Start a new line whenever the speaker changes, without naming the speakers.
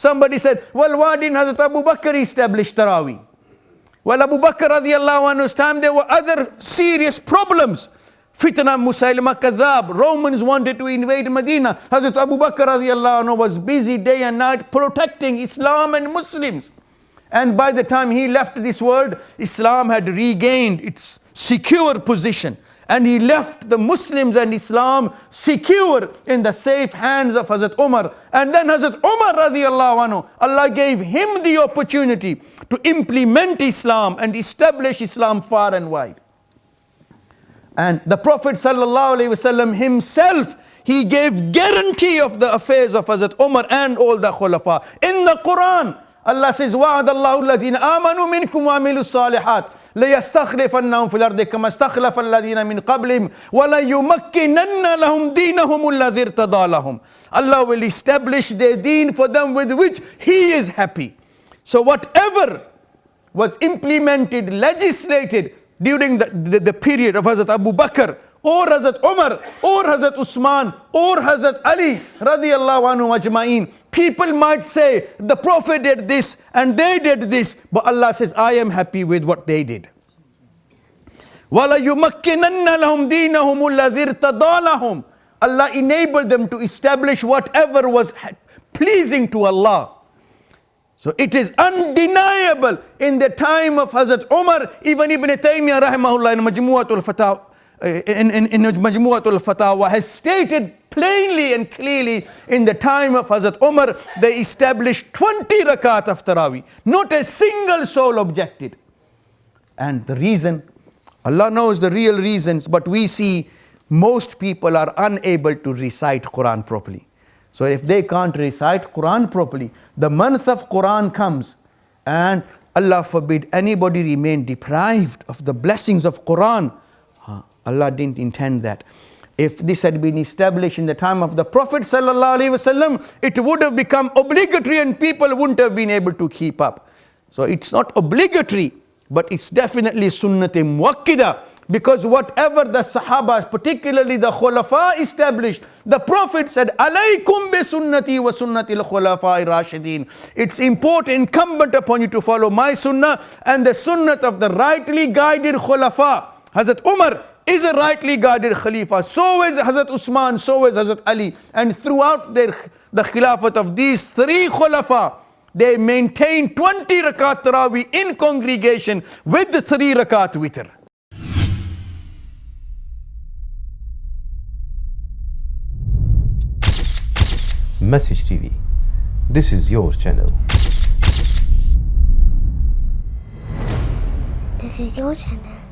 Somebody said, well, why didn't Hazrat Abu Bakr establish Taraweeh? Well, Abu Bakr radiallahu anhu's time, there were other serious problems. Fitna, Musaylima Kadhab, Romans wanted to invade Medina. Hazrat Abu Bakr radiallahu anhu was busy day and night protecting Islam and Muslims. And by the time he left this world, Islam had regained its secure position. And he left the Muslims and Islam secure in the safe hands of Hazrat Umar. And then Hazrat Umar radiallahu anhu, Allah gave him the opportunity to implement Islam and establish Islam far and wide. And the Prophet sallallahu alaihi wasallam himself, he gave guarantee of the affairs of Hazrat Umar and all the Khulafa. In the Quran, Allah says, وَعَدَ اللَّهُ الَّذِينَ آمَنُوا مِنْكُمْ وَعَمِلُوا الصَّالِحَاتِ لَيَسْتَخْلِفَنَّهُمْ فِي الْأَرْضِ كَمَا اسْتَخْلَفَ الَّذِينَ مِنْ قَبْلِهِمْ وَلَيُمَكِّنَنَّ لَهُمْ دِينَهُمُ الَّذِي ارْتَضَىٰ لَهُمْ. Allah will establish their deen for them with which He is happy. So whatever was implemented, legislated during the period of Hazrat Abu Bakr or Hazrat Umar or Hazrat Usman or Hazrat Ali radiallahu anhu ajma'in, people might say the Prophet did this and they did this, but Allah says, I am happy with what they did. وَلَيُمَكِّنَنَّ لَهُمْ دِينَهُمُ الَّذِي ارْتَضَىٰ لَهُمْ. Allah enabled them to establish whatever was pleasing to Allah. So it is undeniable in the time of Hazrat Umar, even Ibn Taymiyyah rahimahullah in Majmu'atul Fatawa has stated plainly and clearly, in the time of Hazrat Umar, they established 20 rakat of Taraweeh. Not a single soul objected. And the reason, Allah knows the real reasons, but we see most people are unable to recite Quran properly. So if they can't recite Quran properly, the month of Quran comes and Allah forbid anybody remain deprived of the blessings of Quran. Allah didn't intend that. If this had been established in the time of the Prophet sallallahu alaihi wasallam, it would have become obligatory and people wouldn't have been able to keep up. So it's not obligatory, but it's definitely sunnat-e muakkida. Because whatever the Sahaba, particularly the Khulafa established, the Prophet said, Alaykum bi sunnati wa sunnati al-khulafa'i rashidin. It's important, incumbent upon you to follow my sunnah and the sunnah of the rightly guided Khulafa. Hazrat Umar is a rightly guided Khalifa. So is Hazrat Usman, so is Hazrat Ali. And throughout the Khilafat of these three Khulafa, they maintained 20 rakat Taraweeh in congregation with the 3 rakat witr.
MessageTv. This is your channel.
This is your channel.